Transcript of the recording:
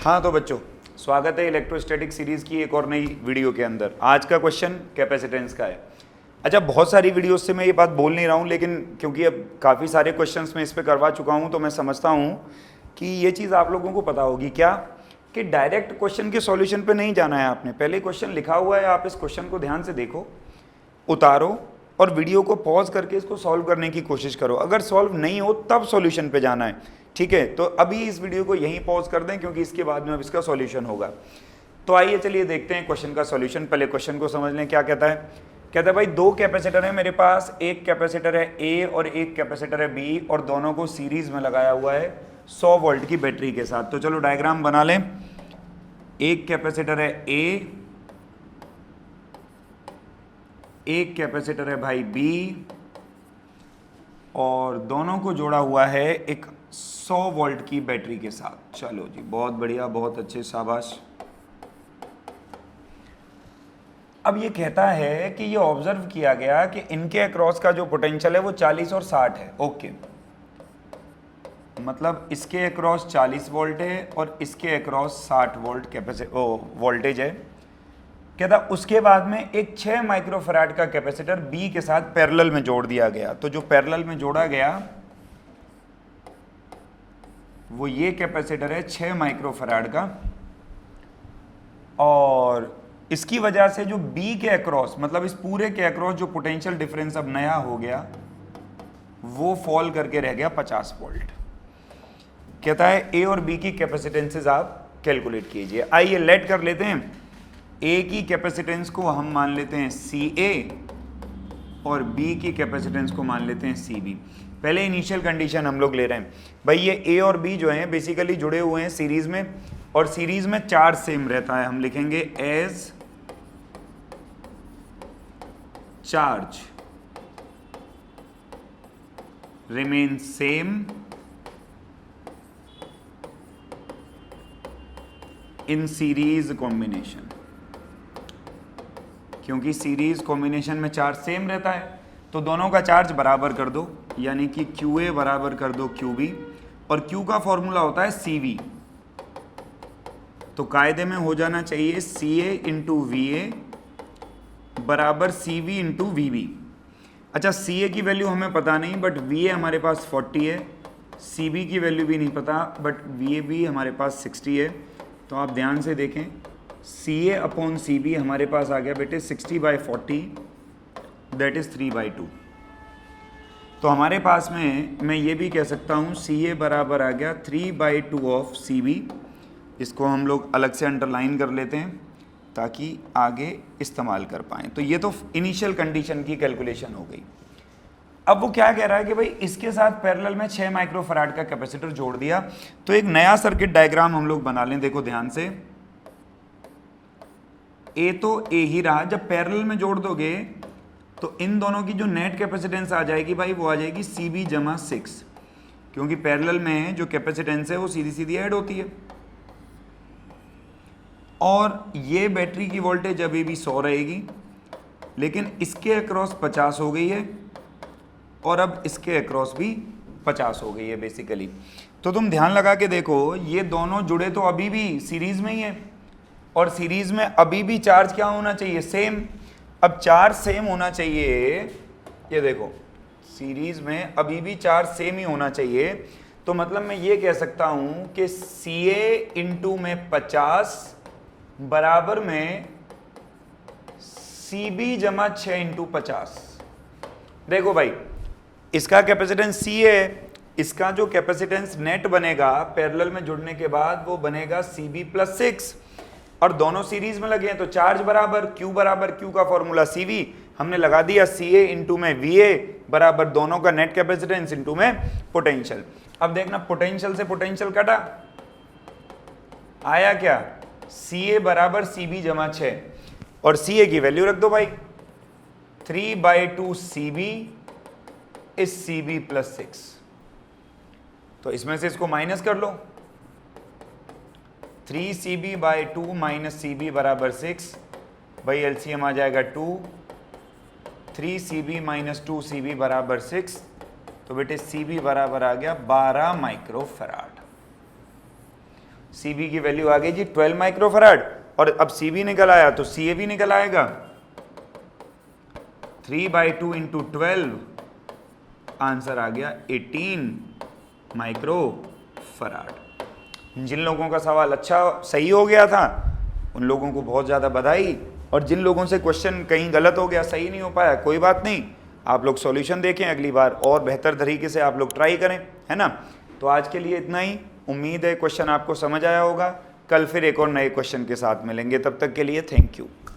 हाँ तो बच्चों, स्वागत है इलेक्ट्रोस्टैटिक सीरीज की एक और नई वीडियो के अंदर। आज का क्वेश्चन कैपेसिटेंस का है। अच्छा, बहुत सारी वीडियोस से मैं ये बात बोल नहीं रहा हूँ, लेकिन क्योंकि अब काफ़ी सारे क्वेश्चंस मैं इस पे करवा चुका हूँ तो मैं समझता हूँ कि ये चीज़ आप लोगों को पता होगी क्या, कि डायरेक्ट क्वेश्चन के सॉल्यूशन पे नहीं जाना है आपने। पहले क्वेश्चन लिखा हुआ है, आप इस क्वेश्चन को ध्यान से देखो, उतारो और वीडियो को पॉज करके इसको सॉल्व करने की कोशिश करो। अगर सॉल्व नहीं हो तब सॉल्यूशन पे जाना है, ठीक है। तो अभी इस वीडियो को यहीं पॉज कर दें, क्योंकि इसके बाद में अब इसका सॉल्यूशन होगा। तो आइए चलिए देखते हैं क्वेश्चन का सॉल्यूशन। पहले क्वेश्चन को समझ लें क्या कहता है। कहता है भाई दो कैपेसिटर है मेरे पास, एक कैपेसिटर है ए और एक कैपेसिटर है बी, और दोनों को सीरीज में लगाया हुआ है 100 वोल्ट की बैटरी के साथ। तो चलो डायग्राम बना लें। एक कैपेसिटर है ए, एक कैपेसिटर है भाई बी, और दोनों को जोड़ा हुआ है एक 100 वोल्ट की बैटरी के साथ। चलो जी, बहुत बढ़िया, बहुत अच्छे, शाबाश। अब ये कहता है कि ये ऑब्जर्व किया गया कि इनके अक्रॉस का जो पोटेंशियल है वो 40 और 60 है। ओके, मतलब इसके अक्रॉस 40 वोल्ट है और इसके अक्रॉस 60 वोल्ट वोल्टेज है। कहता उसके बाद में एक 6 माइक्रोफैराड का कैपेसिटर बी के साथ पैरेलल में जोड़ दिया गया। तो जो पैरेलल में जोड़ा गया वो ये कैपेसिटर है 6 माइक्रोफैराड का, और इसकी वजह से जो बी के अक्रॉस, मतलब इस पूरे के अक्रॉस जो पोटेंशियल डिफरेंस अब नया हो गया वो फॉल करके रह गया 50 वोल्ट। कहता है ए और बी की कैपेसिटेंसेस आप कैलकुलेट कीजिए। आइए लेट कर लेते हैं। ए की कैपेसिटेंस को हम मान लेते हैं सी ए और बी की कैपेसिटेंस को मान लेते हैं सी बी। पहले इनिशियल कंडीशन हम लोग ले रहे हैं भाई, ये ए और बी जो हैं बेसिकली जुड़े हुए हैं सीरीज में, और सीरीज में चार्ज सेम रहता है। हम लिखेंगे as charge remain same in series combination. क्योंकि सीरीज कॉम्बिनेशन में चार्ज सेम रहता है तो दोनों का चार्ज बराबर कर दो, यानी कि QA बराबर कर दो QB, और Q का फॉर्मूला होता है CV। तो कायदे में हो जाना चाहिए CA इंटू VA बराबर CV इंटू VB। अच्छा, CA की वैल्यू हमें पता नहीं, बट VA हमारे पास 40 है। CB की वैल्यू भी नहीं पता, बट VAB हमारे पास 60 है। तो आप ध्यान से देखें, CA अपॉन CB हमारे पास आ गया बेटे 60/40, दैट इज 3/2। तो हमारे पास में मैं ये भी कह सकता हूँ CA बराबर आ गया 3/2 ऑफ CB। इसको हम लोग अलग से अंडरलाइन कर लेते हैं ताकि आगे इस्तेमाल कर पाएँ। तो ये तो इनिशियल कंडीशन की कैलकुलेशन हो गई। अब वो क्या कह रहा है कि भाई इसके साथ पैरेलल में 6 माइक्रोफैराड का कैपेसिटर जोड़ दिया। तो एक नया सर्किट डायग्राम हम लोग बना लें। देखो ध्यान से, ए तो ए ही रहा, जब पैरेलल में जोड़ दोगे तो इन दोनों की जो नेट कैपेसिटेंस आ जाएगी भाई वो आ जाएगी CB जमा 6, क्योंकि पैरेलल में जो कैपेसिटेंस है वो सीधी सीधी ऐड होती है। और ये बैटरी की वोल्टेज अभी भी 100 रहेगी, लेकिन इसके अक्रॉस 50 हो गई है और अब इसके अक्रॉस भी 50 हो गई है बेसिकली। तो तुम ध्यान लगा के देखो, ये दोनों जुड़े तो अभी भी सीरीज में ही है, और सीरीज में अभी भी चार्ज क्या होना चाहिए, सेम। अब चार्ज सेम होना चाहिए, ये देखो सीरीज में अभी भी चार्ज सेम ही होना चाहिए। तो मतलब मैं ये कह सकता हूं कि CA इंटू में 50 बराबर में CB जमा 6 इंटू 50। देखो भाई, इसका कैपेसिटेंस C है, इसका जो कैपेसिटेंस नेट बनेगा पैरेलल में जुड़ने के बाद वो बनेगा CB प्लस 6, और दोनों सीरीज में लगे हैं तो चार्ज बराबर Q का फॉर्मूला CV हमने लगा दिया, CA इंटू में VA बराबर दोनों का नेट कैपेसिटेंस इंटू में पोटेंशियल। अब देखना, पोटेंशियल से पोटेंशियल कटा, आया क्या, CA बराबर CB जमा 6, और CA की वैल्यू रख दो भाई 3/2 CB इज CB प्लस 6। तो इसमें से इसको माइनस कर लो, 3CB/2 माइनस CB बराबर 6, भाई LCM आ जाएगा 2, 3CB माइनस 2CB बराबर 6, तो बेटे CB बराबर आ गया 12 माइक्रोफैराड। CV की वैल्यू आ गई जी 12 माइक्रोफराड, और अब CV निकल आया तो CA भी निकल आएगा। 3/2 इंटू 12, आंसर आ गया 18 माइक्रोफराड। जिन लोगों का सवाल अच्छा सही हो गया था उन लोगों को बहुत ज़्यादा बधाई, और जिन लोगों से क्वेश्चन कहीं गलत हो गया, सही नहीं हो पाया, कोई बात नहीं, आप लोग सॉल्यूशन देखें, अगली बार और बेहतर तरीके से आप लोग ट्राई करें, है ना। तो आज के लिए इतना ही। उम्मीद है क्वेश्चन आपको समझ आया होगा। कल फिर एक और नए क्वेश्चन के साथ मिलेंगे, तब तक के लिए थैंक यू।